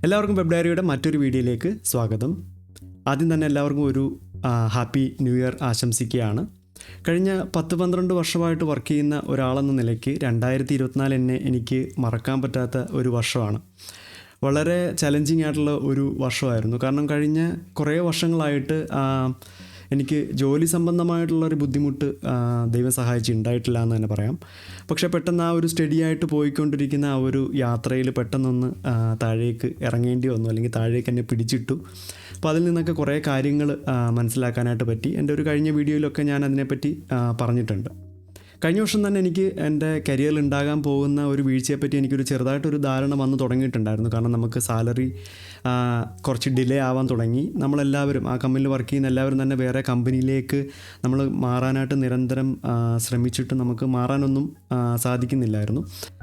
എല്ലാവർക്കും വെബ് ഡയറിയുടെ മറ്റൊരു വീഡിയോയിലേക്ക് സ്വാഗതം. ആദ്യം തന്നെ എല്ലാവർക്കും ഒരു ഹാപ്പി ന്യൂ ഇയർ ആശംസിക്കുകയാണ്. കഴിഞ്ഞ 10-12 വർഷമായിട്ട് വർക്ക് ചെയ്യുന്ന ഒരാളെന്ന നിലയ്ക്ക് 2024 എനിക്ക് മറക്കാൻ പറ്റാത്ത ഒരു വർഷമാണ്. വളരെ ചലഞ്ചിങ് ആയിട്ടുള്ള ഒരു വർഷമായിരുന്നു. കാരണം കഴിഞ്ഞ കുറേ വർഷങ്ങളായിട്ട് എനിക്ക് ജോലി സംബന്ധമായിട്ടുള്ളൊരു ബുദ്ധിമുട്ട് ദൈവം സഹായിച്ച് ഉണ്ടായിട്ടില്ല എന്ന് തന്നെ പറയാം. പക്ഷേ പെട്ടെന്ന് ആ ഒരു സ്റ്റഡി ആയിട്ട് പോയിക്കൊണ്ടിരിക്കുന്ന ആ ഒരു യാത്രയിൽ പെട്ടെന്നൊന്ന് താഴേക്ക് ഇറങ്ങേണ്ടി വന്നു, അല്ലെങ്കിൽ താഴേക്ക് എന്നെ പിടിച്ചിട്ടു. അപ്പോൾ അതിൽ നിന്നൊക്കെ കുറേ കാര്യങ്ങൾ മനസ്സിലാക്കാനായിട്ട് പറ്റി. എൻ്റെ ഒരു കഴിഞ്ഞ വീഡിയോയിലൊക്കെ ഞാൻ അതിനെപ്പറ്റി പറഞ്ഞിട്ടുണ്ട്. കഴിഞ്ഞ വർഷം തന്നെ എനിക്ക് എൻ്റെ കരിയറിൽ ഉണ്ടാകാൻ പോകുന്ന ഒരു വീഴ്ചയെപ്പറ്റി എനിക്കൊരു ചെറുതായിട്ടൊരു ധാരണ വന്ന് തുടങ്ങിയിട്ടുണ്ടായിരുന്നു. കാരണം നമുക്ക് സാലറി കുറച്ച് ഡിലേ ആവാൻ തുടങ്ങി. നമ്മളെല്ലാവരും ആ കമ്പനിയിൽ വർക്ക് ചെയ്യുന്ന എല്ലാവരും തന്നെ വേറെ കമ്പനിയിലേക്ക് നമ്മൾ മാറാനായിട്ട് നിരന്തരം ശ്രമിച്ചിട്ട് നമുക്ക് മാറാനൊന്നും സാധിക്കുന്നില്ലായിരുന്നു.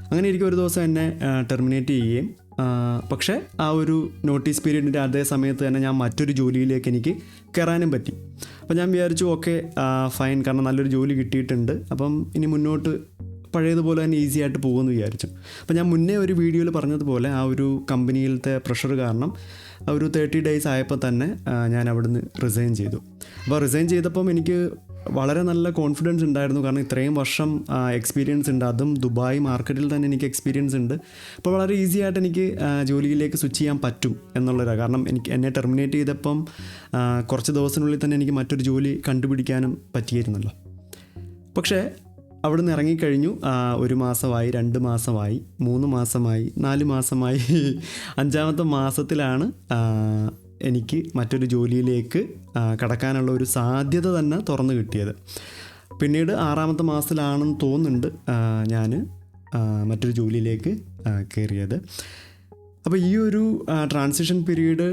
അങ്ങനെ എനിക്ക് ഒരു ദിവസം എന്നെ ടെർമിനേറ്റ് ചെയ്യുകയും പക്ഷേ ആ ഒരു നോട്ടീസ് പീരീഡിൻ്റെ അതേ സമയത്ത് തന്നെ ഞാൻ മറ്റൊരു ജോലിയിലേക്ക് എനിക്ക് കയറാനും പറ്റി. അപ്പോൾ ഞാൻ വിചാരിച്ചു ഓക്കെ ഫൈൻ, കാരണം നല്ലൊരു ജോലി കിട്ടിയിട്ടുണ്ട്, അപ്പം ഇനി മുന്നോട്ട് പഴയതുപോലെ തന്നെ ഈസി ആയിട്ട് പോകുമെന്ന് വിചാരിച്ചു. അപ്പോൾ ഞാൻ മുന്നേ ഒരു വീഡിയോയിൽ പറഞ്ഞതുപോലെ ആ ഒരു കമ്പനിയിലത്തെ പ്രഷർ കാരണം ഒരു 30 days ആയപ്പോൾ തന്നെ ഞാൻ അവിടുന്ന് റിസൈൻ ചെയ്തു. അപ്പോൾ റിസൈൻ ചെയ്തപ്പം എനിക്ക് വളരെ നല്ല കോൺഫിഡൻസ് ഉണ്ടായിരുന്നു. കാരണം ഇത്രയും വർഷം എക്സ്പീരിയൻസ് ഉണ്ട്, അതും ദുബായ് മാർക്കറ്റിൽ തന്നെ എനിക്ക് എക്സ്പീരിയൻസ് ഉണ്ട്. അപ്പോൾ വളരെ ഈസി ആയിട്ട് എനിക്ക് ജോലിയിലേക്ക് സ്വിച്ച് ചെയ്യാൻ പറ്റും എന്നുള്ളതാണ്. കാരണം എന്നെ ടെർമിനേറ്റ് ചെയ്തപ്പം കുറച്ച് ദിവസത്തിനുള്ളിൽ തന്നെ എനിക്ക് മറ്റൊരു ജോലി കണ്ടുപിടിക്കാനും പറ്റിയിരുന്നല്ലോ. പക്ഷേ അവിടെ നിന്ന് ഇറങ്ങിക്കഴിഞ്ഞു. 1 മാസമായി, 2 മാസമായി, 3 മാസമായി, 4 മാസമായി. 5ാമത്തെ മാസത്തിലാണ് എനിക്ക് മറ്റൊരു ജോലിയിലേക്ക് കടക്കാനുള്ള ഒരു സാധ്യത തന്നെ തുറന്നു കിട്ടിയത്. പിന്നീട് 6ാമത്തെ മാസത്തിലാണെന്ന് തോന്നുന്നുണ്ട് ഞാൻ മറ്റൊരു ജോലിയിലേക്ക് കയറിയത്. അപ്പോൾ ഈ ഒരു ട്രാൻസിഷൻ പീരീഡ്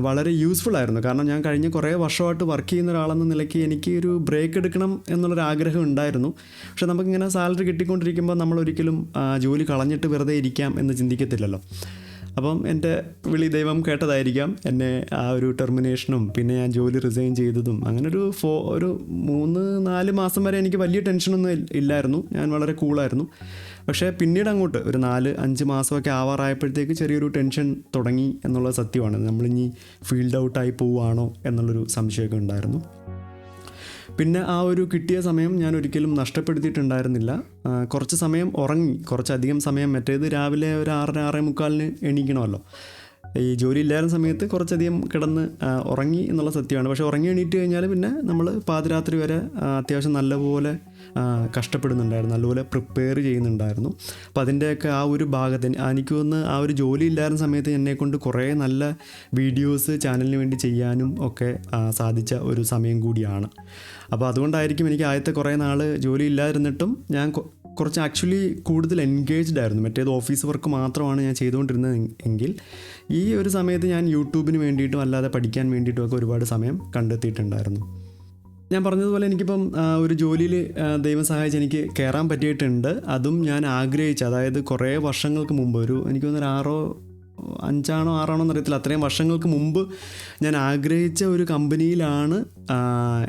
വളരെ യൂസ്ഫുൾ ആയിരുന്നു. കാരണം ഞാൻ കഴിഞ്ഞ കുറേ വർഷമായിട്ട് വർക്ക് ചെയ്യുന്ന ഒരാളെന്ന നിലയ്ക്ക് എനിക്ക് ഒരു ബ്രേക്ക് എടുക്കണം എന്നുള്ളൊരാഗ്രഹം ഉണ്ടായിരുന്നു. പക്ഷെ നമുക്കിങ്ങനെ സാലറി കിട്ടിക്കൊണ്ടിരിക്കുമ്പോൾ നമ്മളൊരിക്കലും ജോലി കളഞ്ഞിട്ട് വെറുതെ ഇരിക്കാം എന്ന് ചിന്തിക്കത്തില്ലല്ലോ. അപ്പം എൻ്റെ വിളി ദൈവം കേട്ടതായിരിക്കാം. എന്നെ ആ ഒരു ടെർമിനേഷനും പിന്നെ ഞാൻ ജോലി റിസൈൻ ചെയ്തതും അങ്ങനെ ഒരു 3-4 മാസം വരെ എനിക്ക് വലിയ ടെൻഷനൊന്നും ഇല്ലായിരുന്നു. ഞാൻ വളരെ കൂളായിരുന്നു. പക്ഷേ പിന്നീട് അങ്ങോട്ട് ഒരു 4-5 മാസമൊക്കെ ആവാറായപ്പോഴത്തേക്ക് ചെറിയൊരു ടെൻഷൻ തുടങ്ങി എന്നുള്ളത് സത്യമാണ്. നമ്മളിനി ഫീൽഡ് ഔട്ടായി പോവുകയാണോ എന്നുള്ളൊരു സംശയമൊക്കെ ഉണ്ടായിരുന്നു. പിന്നെ ആ ഒരു കിട്ടിയ സമയം ഞാൻ ഒരിക്കലും നഷ്ടപ്പെടുത്തിയിട്ടുണ്ടായിരുന്നില്ല. കുറച്ച് സമയം ഉറങ്ങി, കുറച്ചധികം സമയം. മറ്റേത് രാവിലെ ഒരു 6-6:45 എണീക്കണമല്ലോ. ഈ ജോലി ഇല്ലായിരുന്ന സമയത്ത് കുറച്ചധികം കിടന്ന് ഉറങ്ങി എന്നുള്ള സത്യമാണ്. പക്ഷേ ഉറങ്ങി എണീറ്റ് കഴിഞ്ഞാൽ പിന്നെ നമ്മൾ പാതിരാത്രി വരെ അത്യാവശ്യം നല്ലപോലെ കഷ്ടപ്പെടുന്നുണ്ടായിരുന്നു, നല്ലപോലെ പ്രിപ്പയർ ചെയ്യുന്നുണ്ടായിരുന്നു. അപ്പോൾ അതിൻ്റെയൊക്കെ ആ ഒരു ഭാഗത്ത് എനിക്ക് തോന്നുന്നു ആ ഒരു ജോലി ഇല്ലായിരുന്ന സമയത്ത് എന്നെക്കൊണ്ട് കുറേ നല്ല വീഡിയോസ് ചാനലിന് വേണ്ടി ചെയ്യാനും ഒക്കെ സാധിച്ച ഒരു സമയം കൂടിയാണ്. അപ്പോൾ അതുകൊണ്ടായിരിക്കും എനിക്ക് ആദ്യത്തെ കുറേ നാൾ ജോലി ഇല്ലാതിരുന്നിട്ടും ഞാൻ കുറച്ച് ആക്ച്വലി കൂടുതൽ എൻഗേജ്ഡ് ആയിരുന്നു. മറ്റേത് ഓഫീസ് വർക്ക് മാത്രമാണ് ഞാൻ ചെയ്തുകൊണ്ടിരുന്നത് എങ്കിൽ ഈ ഒരു സമയത്ത് ഞാൻ യൂട്യൂബിന് വേണ്ടിയിട്ടും അല്ലാതെ പഠിക്കാൻ വേണ്ടിയിട്ടും ഒക്കെ ഒരുപാട് സമയം കണ്ടെത്തിയിട്ടുണ്ടായിരുന്നു. ഞാൻ പറഞ്ഞതുപോലെ എനിക്കിപ്പം ഒരു ജോലിയിൽ ദൈവം സഹായിച്ച് എനിക്ക് കയറാൻ പറ്റിയിട്ടുണ്ട്. അതും ഞാൻ ആഗ്രഹിച്ച, അതായത് കുറേ വർഷങ്ങൾക്ക് മുമ്പ്, എനിക്ക് തോന്നുന്നൊരു 5 ആണോ 6 ആണോ എന്നറിയത്തില്ല, അത്രയും വർഷങ്ങൾക്ക് മുമ്പ് ഞാൻ ആഗ്രഹിച്ച ഒരു കമ്പനിയിലാണ്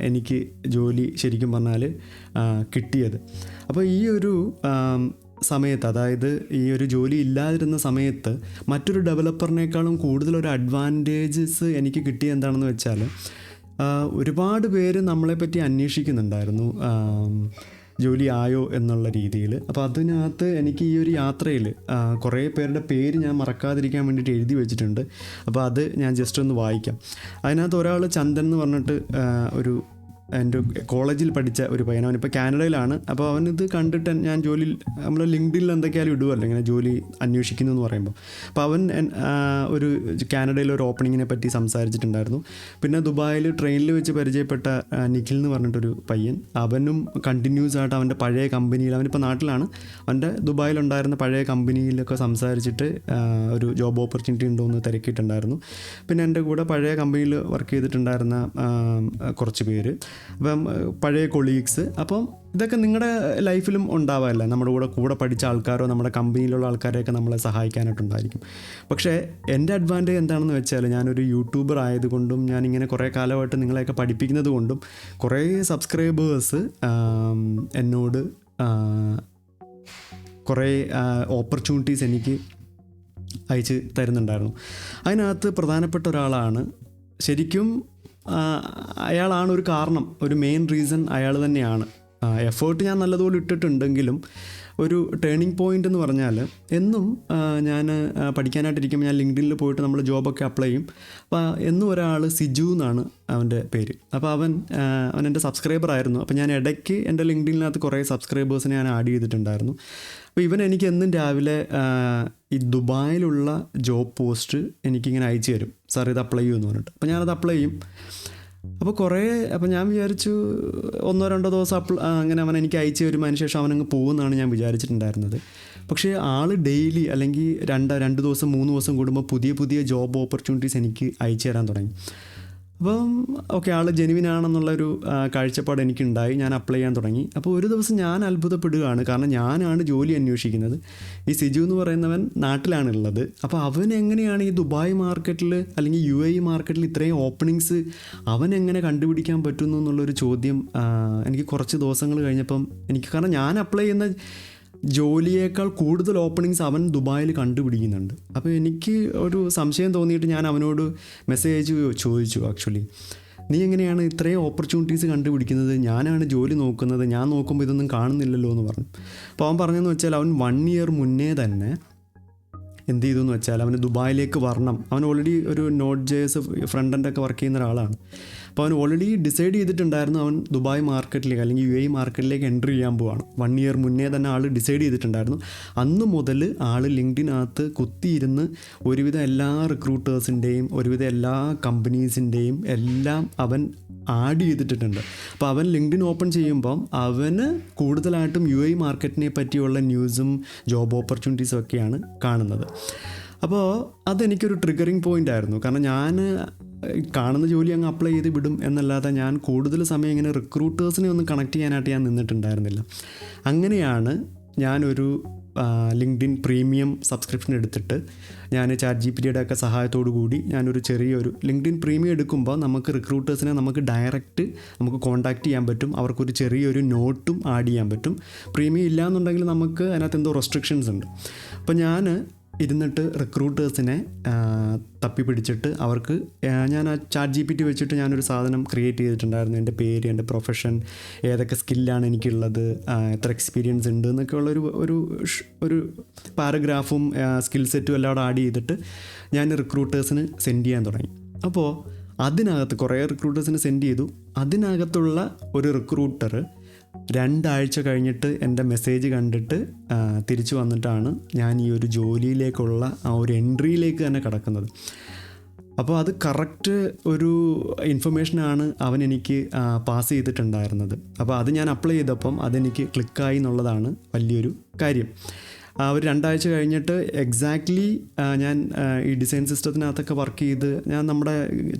എനിക്ക് ജോലി ശരിക്കും പറഞ്ഞാൽ കിട്ടിയത്. അപ്പോൾ ഈ ഒരു സമയത്ത്, അതായത് ഈ ഒരു ജോലി ഇല്ലാതിരുന്ന സമയത്ത് മറ്റൊരു ഡെവലപ്പറിനേക്കാളും കൂടുതലൊരു അഡ്വാൻറ്റേജസ് എനിക്ക് കിട്ടിയ എന്താണെന്ന് വെച്ചാൽ ഒരുപാട് പേര് നമ്മളെപ്പറ്റി അന്വേഷിക്കുന്നുണ്ടായിരുന്നു ജോലി ആയോ എന്നുള്ള രീതിയിൽ. അപ്പോൾ അതിനകത്ത് എനിക്ക് ഈ ഒരു യാത്രയിൽ കുറേ പേരുടെ പേര് ഞാൻ മറക്കാതിരിക്കാൻ വേണ്ടിയിട്ട് എഴുതി വെച്ചിട്ടുണ്ട്. അപ്പോൾ അത് ഞാൻ ജസ്റ്റ് ഒന്ന് വായിക്കാം. അതിനകത്ത് ഒരാൾ ചന്ദൻ എന്ന് പറഞ്ഞിട്ട് ഒരു എൻ്റെ കോളേജിൽ പഠിച്ച ഒരു പയ്യൻ, അവനിപ്പോൾ കാനഡയിലാണ്. അപ്പോൾ അവനിത് കണ്ടിട്ട് ഞാൻ ജോലി നമ്മൾ ലിങ്ക്ഡിനിൽ എന്തൊക്കെയാലും ഇടുമല്ലോ ഇങ്ങനെ ജോലി അന്വേഷിക്കുന്നു എന്ന് പറയുമ്പോൾ. അപ്പോൾ അവൻ ഒരു കാനഡയിൽ ഒരു ഓപ്പണിങ്ങിനെ പറ്റി സംസാരിച്ചിട്ടുണ്ടായിരുന്നു. പിന്നെ ദുബായിൽ ട്രെയിനിൽ വെച്ച് പരിചയപ്പെട്ട നിഖിൽ എന്ന് പറഞ്ഞിട്ടൊരു പയ്യൻ, അവനും കണ്ടിന്യൂസ് ആയിട്ട് അവൻ്റെ പഴയ കമ്പനിയിൽ, അവനിപ്പോൾ നാട്ടിലാണ്, അവൻ്റെ ദുബായിലുണ്ടായിരുന്ന പഴയ കമ്പനിയിലൊക്കെ സംസാരിച്ചിട്ട് ഒരു ജോബ് ഓപ്പർച്യൂണിറ്റി ഉണ്ടോ എന്ന് തിരക്കിയിട്ടുണ്ടായിരുന്നു. പിന്നെ എൻ്റെ കൂടെ പഴയ കമ്പനിയിൽ വർക്ക് ചെയ്തിട്ടുണ്ടായിരുന്ന കുറച്ച് പേര്, അപ്പം പഴയ കൊളീഗ്സ്. അപ്പം ഇതൊക്കെ നിങ്ങളുടെ ലൈഫിലും ഉണ്ടാവാറില്ല. നമ്മുടെ കൂടെ പഠിച്ച ആൾക്കാരോ നമ്മുടെ കമ്പനിയിലുള്ള ആൾക്കാരെയൊക്കെ നമ്മളെ സഹായിക്കാനായിട്ടുണ്ടായിരിക്കും. പക്ഷേ എൻ്റെ അഡ്വാൻറ്റേജ് എന്താണെന്ന് വെച്ചാൽ ഞാനൊരു യൂട്യൂബർ ആയതുകൊണ്ടും ഞാനിങ്ങനെ കുറേ കാലമായിട്ട് നിങ്ങളെയൊക്കെ പഠിപ്പിക്കുന്നത് കൊണ്ടും കുറേ സബ്സ്ക്രൈബേഴ്സ് എന്നോട് കുറേ ഓപ്പർച്യൂണിറ്റീസ് എനിക്ക് അയച്ച് തരുന്നുണ്ടായിരുന്നു. അതിനകത്ത് പ്രധാനപ്പെട്ട ഒരാളാണ് ശരിക്കും, അയാളാണ് ഒരു കാരണം, ഒരു മെയിൻ റീസൺ അയാൾ തന്നെയാണ്. എഫേർട്ട് ഞാൻ നല്ലതുപോലെ ഇട്ടിട്ടുണ്ടെങ്കിലും ഒരു ടേണിംഗ് പോയിൻ്റ് എന്ന് പറഞ്ഞാൽ, എന്നും ഞാൻ പഠിക്കാനായിട്ടിരിക്കുമ്പോൾ ഞാൻ ലിങ്ക്ഡിനിൽ പോയിട്ട് നമ്മൾ ജോബൊക്കെ അപ്ലൈ ചെയ്യും. അപ്പോൾ എന്നും ഒരാൾ സിജു എന്നാണ് അവൻ്റെ പേര്. അപ്പോൾ അവൻ എൻ്റെ സബ്സ്ക്രൈബർ ആയിരുന്നു. അപ്പോൾ ഞാൻ ഇടയ്ക്ക് എൻ്റെ ലിങ്ക്ഡിനിനകത്ത് കുറേ സബ്സ്ക്രൈബേഴ്സിനെ ഞാൻ ആഡ് ചെയ്തിട്ടുണ്ടായിരുന്നു. അപ്പോൾ ഇവൻ എനിക്ക് എന്നും രാവിലെ ഈ ദുബായിലുള്ള ജോബ് പോസ്റ്റ് എനിക്കിങ്ങനെ അയച്ചു തരും, സാർ ഇത് അപ്ലൈ ചെയ്യുമെന്ന് പറഞ്ഞിട്ട്. അപ്പോൾ ഞാനത് അപ്ലൈ ചെയ്യും. അപ്പോൾ ഞാൻ വിചാരിച്ചു 1-2 ദിവസം അങ്ങനെ അവൻ എനിക്ക് അയച്ചു വരുമ്പോൾ അതിന് ശേഷം അവനങ്ങ് പോകുമെന്നാണ് ഞാൻ വിചാരിച്ചിട്ടുണ്ടായിരുന്നത്. പക്ഷേ ആൾ ഡെയിലി അല്ലെങ്കിൽ 2 ദിവസം 3 ദിവസം കൂടുമ്പോൾ പുതിയ പുതിയ ജോബ് ഓപ്പർച്യൂണിറ്റീസ് എനിക്ക് അയച്ചു തരാൻ തുടങ്ങി. അപ്പം ഓക്കെ, ആൾ ജെനുവിനാണെന്നുള്ളൊരു കാഴ്ചപ്പാട് എനിക്കുണ്ടായി. ഞാൻ അപ്ലൈ ചെയ്യാൻ തുടങ്ങി. അപ്പോൾ ഒരു ദിവസം ഞാൻ അത്ഭുതപ്പെടുകയാണ്, കാരണം ഞാനാണ് ജോലി അന്വേഷിക്കുന്നത്. ഈ സിജു എന്ന് പറയുന്നവൻ നാട്ടിലാണുള്ളത്. അപ്പോൾ അവൻ എങ്ങനെയാണ് ഈ ദുബായ് മാർക്കറ്റിൽ അല്ലെങ്കിൽ UAE മാർക്കറ്റിൽ ഇത്രയും ഓപ്പണിങ്സ് അവൻ എങ്ങനെ കണ്ടുപിടിക്കാൻ പറ്റുന്നു എന്നുള്ളൊരു ചോദ്യം എനിക്ക് കുറച്ച് ദിവസങ്ങൾ കഴിഞ്ഞപ്പം കാരണം ഞാൻ അപ്ലൈ ചെയ്യുന്ന ജോലിയേക്കാൾ കൂടുതൽ ഓപ്പണിങ്സ് അവൻ ദുബായിൽ കണ്ടുപിടിക്കുന്നുണ്ട്. അപ്പോൾ എനിക്ക് ഒരു സംശയം തോന്നിയിട്ട് ഞാൻ അവനോട് മെസ്സേജ് ചോദിച്ചു, ആക്ച്വലി നീ എങ്ങനെയാണ് ഇത്രയും ഓപ്പർച്യൂണിറ്റീസ് കണ്ടുപിടിക്കുന്നത്? ഞാനാണ് ജോലി നോക്കുന്നത്, ഞാൻ നോക്കുമ്പോൾ ഇതൊന്നും കാണുന്നില്ലല്ലോ എന്ന് പറഞ്ഞു. അപ്പോൾ അവൻ പറഞ്ഞതെന്ന് വെച്ചാൽ അവൻ 1 year മുന്നേ തന്നെ എന്ത് ചെയ്തു എന്ന് വെച്ചാൽ അവന് ദുബായിലേക്ക് വരണം. അവൻ ഓൾറെഡി ഒരു Node.js ഫ്രണ്ട് എൻഡൊക്കെ വർക്ക് ചെയ്യുന്ന ഒരാളാണ്. അപ്പോൾ അവൻ ഓൾറെഡി ഡിസൈഡ് ചെയ്തിട്ടുണ്ടായിരുന്നു അവൻ ദുബായ് മാർക്കറ്റിലേക്ക് അല്ലെങ്കിൽ UAE മാർക്കറ്റിലേക്ക് എൻട്രി ചെയ്യാൻ പോവാണ്. 1 year മുന്നേ തന്നെ ആൾ ഡിസൈഡ് ചെയ്തിട്ടുണ്ടായിരുന്നു. അന്ന് മുതൽ ആൾ ലിങ്ക്ഡിനകത്ത് കുത്തിയിരുന്ന് ഒരുവിധം എല്ലാ റിക്രൂട്ടേഴ്സിൻ്റെയും ഒരുവിധം എല്ലാ കമ്പനീസിൻ്റെയും എല്ലാം അവൻ ആഡ് ചെയ്തിട്ടുണ്ട്. അപ്പോൾ അവൻ ലിങ്ക്ഡിൻ ഓപ്പൺ ചെയ്യുമ്പം അവന് കൂടുതലായിട്ടും UAE മാർക്കറ്റിനെ പറ്റിയുള്ള ന്യൂസും ജോബ് ഓപ്പർച്യൂണിറ്റീസും ഒക്കെയാണ് കാണുന്നത്. അപ്പോൾ അതെനിക്കൊരു ട്രിഗറിങ് പോയിൻ്റ് ആയിരുന്നു. കാരണം ഞാൻ കാണുന്ന ജോലി അങ്ങ് അപ്ലൈ ചെയ്ത് വിടും എന്നല്ലാതെ ഞാൻ കൂടുതൽ സമയം ഇങ്ങനെ റിക്രൂട്ടേഴ്സിനെ ഒന്ന് കണക്ട് ചെയ്യാനായിട്ട് ഞാൻ നിന്നിട്ടുണ്ടായിരുന്നില്ല. അങ്ങനെയാണ് ഞാനൊരു ലിങ്ക്ഡിൻ പ്രീമിയം സബ്സ്ക്രിപ്ഷൻ എടുത്തിട്ട് ഞാൻ ChatGPTയുടെ ഒക്കെ സഹായത്തോടു കൂടി ഞാനൊരു ചെറിയൊരു ലിങ്ക്ഡിൻ പ്രീമിയം എടുക്കുമ്പോൾ നമുക്ക് റിക്രൂട്ടേഴ്സിനെ നമുക്ക് ഡയറക്റ്റ് നമുക്ക് കോൺടാക്റ്റ് ചെയ്യാൻ പറ്റും. അവർക്കൊരു ചെറിയൊരു നോട്ടും ആഡ് ചെയ്യാൻ പറ്റും. പ്രീമിയം ഇല്ലയെന്നുണ്ടെങ്കിൽ നമുക്ക് അതിനകത്ത് എന്തോ റെസ്ട്രിക്ഷൻസ് ഉണ്ട്. അപ്പോൾ ഞാൻ ഇരുന്നിട്ട് റിക്രൂട്ടേഴ്സിനെ തപ്പിപ്പിടിച്ചിട്ട് അവർക്ക് ഞാൻ ആ ChatGPT വെച്ചിട്ട് ഞാനൊരു സാധനം ക്രിയേറ്റ് ചെയ്തിട്ടുണ്ടായിരുന്നു. എൻ്റെ പേര്, എൻ്റെ പ്രൊഫഷൻ, ഏതൊക്കെ സ്കില്ലാണ് എനിക്കുള്ളത്, എത്ര എക്സ്പീരിയൻസ് ഉണ്ട് എന്നൊക്കെയുള്ളൊരു ഒരു പാരഗ്രാഫും സ്കിൽ സെറ്റും എല്ലാം ആഡ് ചെയ്തിട്ട് ഞാൻ റിക്രൂട്ടേഴ്സിന് സെൻഡ് ചെയ്യാൻ തുടങ്ങി. അപ്പോൾ അതിനകത്ത് കുറേ റിക്രൂട്ടേഴ്സിന് സെൻഡ് ചെയ്തു. അതിനകത്തുള്ള ഒരു റിക്രൂട്ടർ 2 ആഴ്ച കഴിഞ്ഞിട്ട് എൻ്റെ മെസ്സേജ് കണ്ടിട്ട് തിരിച്ചു വന്നിട്ടാണ് ഞാൻ ഈ ഒരു ജോലിയിലേക്കുള്ള ആ ഒരു എൻട്രിയിലേക്ക് തന്നെ കടക്കുന്നത്. അപ്പോൾ അത് കറക്റ്റ് ഒരു ഇൻഫർമേഷനാണ് അവൻ എനിക്ക് പാസ് ചെയ്തിട്ടുണ്ടായിരുന്നത്. അപ്പോൾ അത് ഞാൻ അപ്ലൈ ചെയ്തപ്പം അതെനിക്ക് ക്ലിക്കായി എന്നുള്ളതാണ് വലിയൊരു കാര്യം. ഒരു 2 ആഴ്ച കഴിഞ്ഞിട്ട് എക്സാക്ട്ലി ഞാൻ ഈ ഡിസൈൻ സിസ്റ്റത്തിനകത്തൊക്കെ വർക്ക് ചെയ്ത് ഞാൻ നമ്മുടെ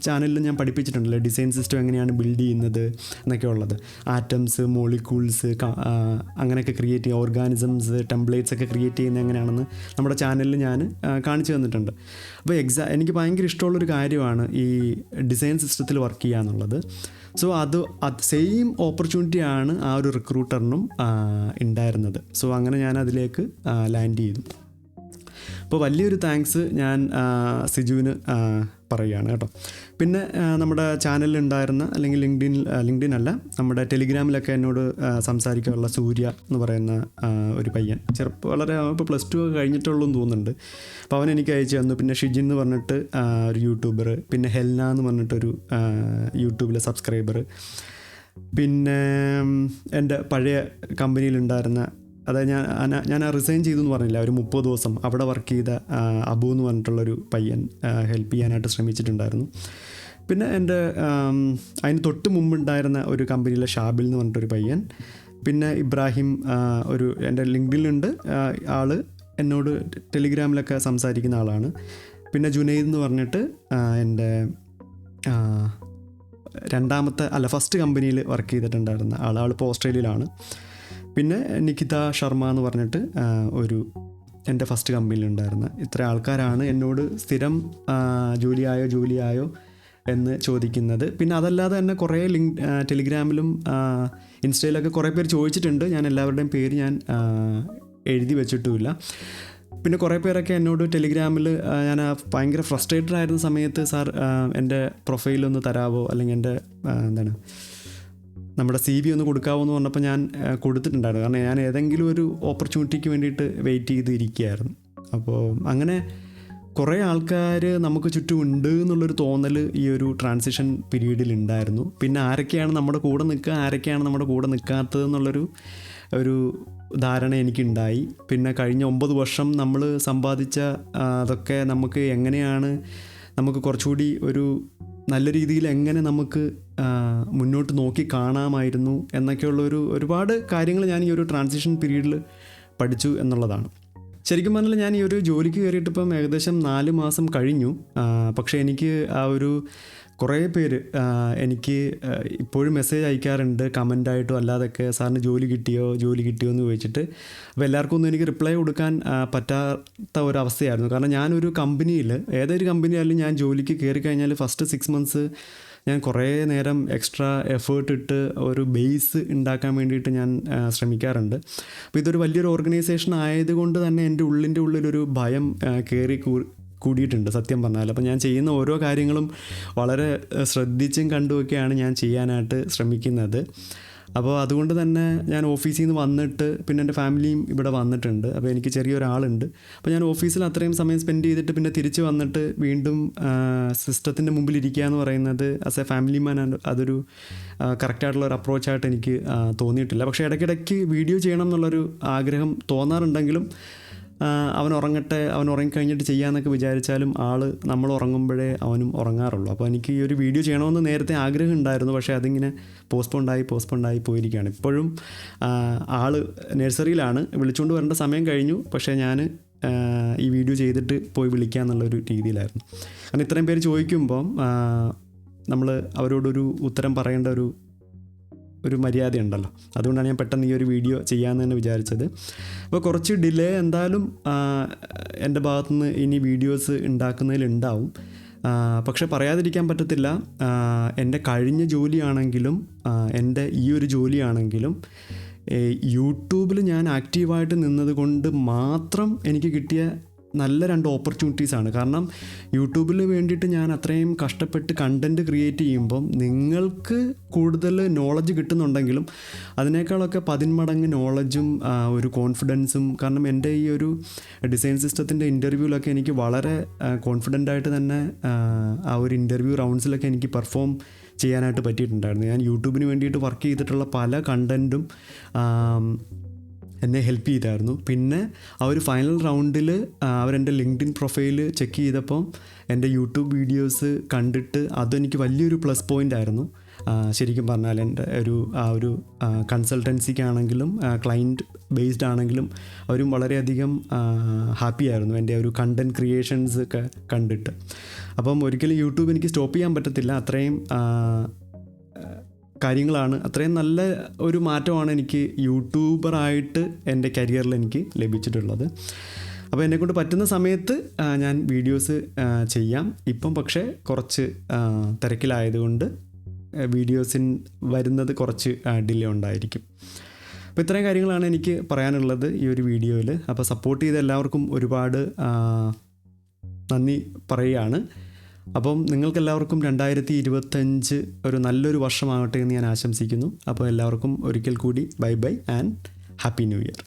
ചാനലിൽ ഞാൻ പഠിപ്പിച്ചിട്ടുണ്ടല്ലോ ഡിസൈൻ സിസ്റ്റം എങ്ങനെയാണ് ബിൽഡ് ചെയ്യുന്നത് എന്നൊക്കെ ഉള്ളത്. ആറ്റംസ്, മോളിക്യൂൾസ് അങ്ങനെയൊക്കെ ക്രിയേറ്റ് ചെയ്യുക, ഓർഗാനിസംസ്, ടെംപ്ലേറ്റ്സ് ഒക്കെ ക്രിയേറ്റ് ചെയ്യുന്നത് എങ്ങനെയാണെന്ന് നമ്മുടെ ചാനലിൽ ഞാൻ കാണിച്ചു തന്നിട്ടുണ്ട്. അപ്പോൾ എനിക്ക് ഭയങ്കര ഇഷ്ടമുള്ളൊരു കാര്യമാണ് ഈ ഡിസൈൻ സിസ്റ്റത്തിൽ വർക്ക് ചെയ്യുക എന്നുള്ളത്. സോ അത് സെയിം ഓപ്പർച്യൂണിറ്റിയാണ് ആ ഒരു റിക്രൂട്ടറിനും ഉണ്ടായിരുന്നത്. സോ അങ്ങനെ ഞാൻ അതിലേക്ക് ലാൻഡ് ചെയ്തു. അപ്പോൾ വലിയൊരു താങ്ക്സ് ഞാൻ സിജുവിന് പറയുകയാണ് കേട്ടോ. പിന്നെ നമ്മുടെ ചാനലിലുണ്ടായിരുന്ന അല്ലെങ്കിൽ ലിങ്ക്ഡിൻ അല്ല, നമ്മുടെ ടെലിഗ്രാമിലൊക്കെ എന്നോട് സംസാരിക്കാനുള്ള സൂര്യ എന്ന് പറയുന്ന ഒരു പയ്യൻ, വളരെ ഇപ്പോൾ +2 ഒക്കെ കഴിഞ്ഞിട്ടുള്ളൂ എന്ന് തോന്നുന്നുണ്ട്. അപ്പോൾ അവൻ എനിക്ക് അയച്ചു തന്നു. പിന്നെ ഷിജിൻ എന്ന് പറഞ്ഞിട്ട് ഒരു യൂട്യൂബർ, പിന്നെ ഹെൽന എന്ന് പറഞ്ഞിട്ടൊരു യൂട്യൂബിലെ സബ്സ്ക്രൈബർ, പിന്നെ എൻ്റെ പഴയ കമ്പനിയിലുണ്ടായിരുന്ന, അതായത് ഞാൻ റിസൈൻ ചെയ്തു എന്ന് പറഞ്ഞില്ല, ഒരു 30 ദിവസം അവിടെ വർക്ക് ചെയ്ത അബു എന്ന് പറഞ്ഞിട്ടുള്ളൊരു പയ്യൻ ഹെൽപ്പ് ചെയ്യാനായിട്ട് ശ്രമിച്ചിട്ടുണ്ടായിരുന്നു. പിന്നെ എൻ്റെ അതിന് തൊട്ട് മുമ്പുണ്ടായിരുന്ന ഒരു കമ്പനിയിലെ ഷാബിൽ എന്ന് പറഞ്ഞിട്ടൊരു പയ്യൻ, പിന്നെ ഇബ്രാഹിം ഒരു എൻ്റെ ലിങ്ക്ഡിനിലുണ്ട്, ആൾ എന്നോട് ടെലിഗ്രാമിലൊക്കെ സംസാരിക്കുന്ന ആളാണ്. പിന്നെ ജുനൈദ് എന്ന് പറഞ്ഞിട്ട് എൻ്റെ ഫസ്റ്റ് കമ്പനിയിൽ വർക്ക് ചെയ്തിട്ടുണ്ടായിരുന്ന ആളിപ്പോൾ ഓസ്ട്രേലിയയിലാണ്. പിന്നെ നികിത ശർമ്മ എന്ന് പറഞ്ഞിട്ട് ഒരു എൻ്റെ ഫസ്റ്റ് കമ്പനിയിലുണ്ടായിരുന്ന ഇത്ര ആൾക്കാരാണ് എന്നോട് സ്ഥിരം ജോലിയായോ എന്ന് ചോദിക്കുന്നത്. പിന്നെ അതല്ലാതെ തന്നെ കുറേ ടെലിഗ്രാമിലും ഇൻസ്റ്റയിലൊക്കെ കുറേ പേര് ചോദിച്ചിട്ടുണ്ട്. ഞാൻ എല്ലാവരുടെയും പേര് ഞാൻ എഴുതി വെച്ചിട്ടുമില്ല. പിന്നെ കുറേ പേരൊക്കെ എന്നോട് ടെലിഗ്രാമിൽ ഞാൻ ഭയങ്കര ഫ്രസ്ട്രേറ്റഡ് ആയിരുന്ന സമയത്ത് സാർ എൻ്റെ പ്രൊഫൈലൊന്ന് തരാമോ, അല്ലെങ്കിൽ എൻ്റെ നമ്മുടെ CV ഒന്ന് കൊടുക്കാമോ എന്ന് പറഞ്ഞപ്പോൾ ഞാൻ കൊടുത്തിട്ടുണ്ടായിരുന്നു. കാരണം ഞാൻ ഏതെങ്കിലും ഒരു ഓപ്പർച്യൂണിറ്റിക്ക് വേണ്ടിയിട്ട് വെയിറ്റ് ചെയ്തിരിക്കുകയായിരുന്നു. അപ്പോൾ അങ്ങനെ കുറേ ആൾക്കാർ നമുക്ക് ചുറ്റും ഉണ്ട് എന്നുള്ളൊരു തോന്നൽ ഈ ഒരു ട്രാൻസിഷൻ പീരീഡിൽ ഉണ്ടായിരുന്നു. പിന്നെ ആരൊക്കെയാണ് നമ്മുടെ കൂടെ നിൽക്കുക, ആരൊക്കെയാണ് നമ്മുടെ കൂടെ നിൽക്കാത്തതെന്നുള്ളൊരു ധാരണ എനിക്കുണ്ടായി. പിന്നെ കഴിഞ്ഞ 9 വർഷം നമ്മൾ സമ്പാദിച്ച അതൊക്കെ നമുക്ക് എങ്ങനെയാണ് നമുക്ക് കുറച്ചുകൂടി ഒരു നല്ല രീതിയിൽ എങ്ങനെ നമുക്ക് മുന്നോട്ട് നോക്കി കാണാമായിരുന്നു എന്നൊക്കെയുള്ളൊരു ഒരുപാട് കാര്യങ്ങൾ ഞാൻ ഈ ഒരു ട്രാൻസിഷൻ പീരീഡിൽ പഠിച്ചു എന്നുള്ളതാണ്. ശരിക്കും പറഞ്ഞാൽ ഞാൻ ഈ ഒരു ജോലിക്ക് കയറിയിട്ട് ഇപ്പം ഏകദേശം 4 മാസം കഴിഞ്ഞു. പക്ഷേ എനിക്ക് കുറേ പേര് എനിക്ക് ഇപ്പോഴും മെസ്സേജ് അയക്കാറുണ്ട്, കമൻ്റായിട്ടോ അല്ലാതൊക്കെ, സാറിന് ജോലി കിട്ടിയോ എന്ന് ചോദിച്ചിട്ട്. അപ്പോൾ എല്ലാവർക്കും ഒന്നും എനിക്ക് റിപ്ലൈ കൊടുക്കാൻ പറ്റാത്ത ഒരവസ്ഥയായിരുന്നു. കാരണം ഞാനൊരു കമ്പനിയിൽ, ഏതൊരു കമ്പനിയായാലും ഞാൻ ജോലിക്ക് കയറി കഴിഞ്ഞാൽ ഫസ്റ്റ് 6 months ഞാൻ കുറേ നേരം എക്സ്ട്രാ എഫേർട്ട് ഇട്ട് ഒരു ബേസ് ഉണ്ടാക്കാൻ വേണ്ടിയിട്ട് ഞാൻ ശ്രമിക്കാറുണ്ട്. അപ്പോൾ ഇതൊരു വലിയൊരു ഓർഗനൈസേഷൻ ആയതുകൊണ്ട് തന്നെ എൻ്റെ ഉള്ളിലൊരു ഭയം കൂടിയിട്ടുണ്ട് സത്യം പറഞ്ഞാൽ. അപ്പോൾ ഞാൻ ചെയ്യുന്ന ഓരോ കാര്യങ്ങളും വളരെ ശ്രദ്ധിച്ചും കണ്ടുമൊക്കെയാണ് ഞാൻ ചെയ്യാനായിട്ട് ശ്രമിക്കുന്നത്. അപ്പോൾ അതുകൊണ്ട് തന്നെ ഞാൻ ഓഫീസിൽ നിന്ന് വന്നിട്ട്, പിന്നെ എൻ്റെ ഫാമിലിയും ഇവിടെ വന്നിട്ടുണ്ട്. അപ്പോൾ എനിക്ക് ചെറിയൊരാളുണ്ട്. അപ്പോൾ ഞാൻ ഓഫീസിൽ അത്രയും സമയം സ്പെൻഡ് ചെയ്തിട്ട് പിന്നെ തിരിച്ച് വന്നിട്ട് വീണ്ടും സിസ്റ്റത്തിൻ്റെ മുമ്പിൽ ഇരിക്കുക എന്ന് പറയുന്നത് ആസ് എ ഫാമിലി മാൻ അതൊരു കറക്റ്റായിട്ടുള്ളൊരു അപ്രോച്ചായിട്ട് എനിക്ക് തോന്നിയിട്ടില്ല. പക്ഷേ ഇടയ്ക്കിടയ്ക്ക് വീഡിയോ ചെയ്യണം എന്നുള്ളൊരു ആഗ്രഹം തോന്നാറുണ്ടെങ്കിലും അവൻ ഉറങ്ങിക്കഴിഞ്ഞിട്ട് ചെയ്യാമെന്നൊക്കെ വിചാരിച്ചാലും നമ്മൾ ഉറങ്ങുമ്പോഴേ അവനും ഉറങ്ങാറുള്ളൂ. അപ്പോൾ എനിക്ക് ഈ ഒരു വീഡിയോ ചെയ്യണമെന്ന് നേരത്തെ ആഗ്രഹം ഉണ്ടായിരുന്നു. പക്ഷേ അതിങ്ങനെ പോസ്റ്റ്പോണ്ടായി പോയിരിക്കുകയാണ്. ഇപ്പോഴും നഴ്സറിയിലാണ്, വിളിച്ചുകൊണ്ട് വരേണ്ട സമയം കഴിഞ്ഞു. പക്ഷേ ഞാൻ ഈ വീഡിയോ ചെയ്തിട്ട് പോയി വിളിക്കുക എന്നുള്ളൊരു രീതിയിലായിരുന്നു. കാരണം ഇത്രയും പേര് ചോദിക്കുമ്പം നമ്മൾ അവരോടൊരു ഉത്തരം പറയേണ്ട ഒരു മര്യാദയുണ്ടല്ലോ. അതുകൊണ്ടാണ് ഞാൻ പെട്ടെന്ന് ഈ ഒരു വീഡിയോ ചെയ്യാമെന്ന് തന്നെ വിചാരിച്ചത്. അപ്പോൾ കുറച്ച് ഡിലേ എന്തായാലും എൻ്റെ ഭാഗത്തുനിന്ന് ഇനി വീഡിയോസ് ഉണ്ടാക്കുന്നതിലുണ്ടാവും. പക്ഷെ പറയാതിരിക്കാൻ പറ്റത്തില്ല, എൻ്റെ കഴിഞ്ഞ ജോലിയാണെങ്കിലും എൻ്റെ ഈ ഒരു ജോലിയാണെങ്കിലും യൂട്യൂബിൽ ഞാൻ ആക്റ്റീവായിട്ട് നിന്നത് കൊണ്ട് മാത്രം എനിക്ക് കിട്ടിയ നല്ല 2 ഓപ്പർച്യൂണിറ്റീസാണ്. കാരണം യൂട്യൂബിൽ വേണ്ടിയിട്ട് ഞാൻ അത്രയും കഷ്ടപ്പെട്ട് കണ്ടൻറ്റ് ക്രിയേറ്റ് ചെയ്യുമ്പം നിങ്ങൾക്ക് കൂടുതൽ നോളജ് കിട്ടുന്നുണ്ടെങ്കിലും അതിനേക്കാളൊക്കെ 10 മടങ്ങ് നോളജും ഒരു കോൺഫിഡൻസും. കാരണം എൻ്റെ ഈ ഒരു ഡിസൈൻ സിസ്റ്റത്തിൻ്റെ ഇൻ്റർവ്യൂവിലൊക്കെ എനിക്ക് വളരെ കോൺഫിഡൻ്റായിട്ട് തന്നെ ആ ഒരു ഇൻ്റർവ്യൂ റൗണ്ട്സിലൊക്കെ എനിക്ക് പെർഫോം ചെയ്യാനായിട്ട് പറ്റിയിട്ടുണ്ടായിരുന്നു. ഞാൻ യൂട്യൂബിന് വേണ്ടിയിട്ട് വർക്ക് ചെയ്തിട്ടുള്ള പല കണ്ടൻറ്റും എന്നെ ഹെൽപ്പ് ചെയ്തായിരുന്നു. പിന്നെ ആ ഒരു ഫൈനൽ റൗണ്ടിൽ അവരെൻ്റെ ലിങ്ക്ഡിൻ പ്രൊഫൈൽ ചെക്ക് ചെയ്തപ്പം എൻ്റെ യൂട്യൂബ് വീഡിയോസ് കണ്ടിട്ട് അതെനിക്ക് വലിയൊരു പ്ലസ് പോയിൻ്റ് ആയിരുന്നു. ശരിക്കും പറഞ്ഞാൽ എൻ്റെ ഒരു കൺസൾട്ടൻസിക്കാണെങ്കിലും ക്ലയൻറ്റ് ബേസ്ഡ് ആണെങ്കിലും അവരും വളരെയധികം ഹാപ്പി ആയിരുന്നു എൻ്റെ ഒരു കണ്ടൻറ്റ് ക്രിയേഷൻസ് ഒക്കെ കണ്ടിട്ട്. അപ്പം ഒരിക്കലും യൂട്യൂബ് എനിക്ക് സ്റ്റോപ്പ് ചെയ്യാൻ പറ്റത്തില്ല. അത്രയും കാര്യങ്ങളാണ്, അത്രയും നല്ല ഒരു മാറ്റമാണ് എനിക്ക് യൂട്യൂബറായിട്ട് എൻ്റെ കരിയറിൽ എനിക്ക് ലഭിച്ചിട്ടുള്ളത്. അപ്പോൾ എന്നെക്കൊണ്ട് പറ്റുന്ന സമയത്ത് ഞാൻ വീഡിയോസ് ചെയ്യാം. ഇപ്പം പക്ഷേ കുറച്ച് തിരക്കിലായതുകൊണ്ട് വീഡിയോസിന് വരുന്നത് കുറച്ച് ഡിലേ ഉണ്ടായിരിക്കും. അപ്പോൾ ഇത്രയും കാര്യങ്ങളാണ് എനിക്ക് പറയാനുള്ളത് ഈ ഒരു വീഡിയോയിൽ. അപ്പോൾ സപ്പോർട്ട് ചെയ്ത എല്ലാവർക്കും ഒരുപാട് നന്ദി പറയുകയാണ്. അപ്പം നിങ്ങൾക്കെല്ലാവർക്കും 2025 ഒരു നല്ലൊരു വർഷമാകട്ടെ എന്ന് ഞാൻ ആശംസിക്കുന്നു. അപ്പോൾ എല്ലാവർക്കും ഒരിക്കൽ കൂടി bye and happy new year.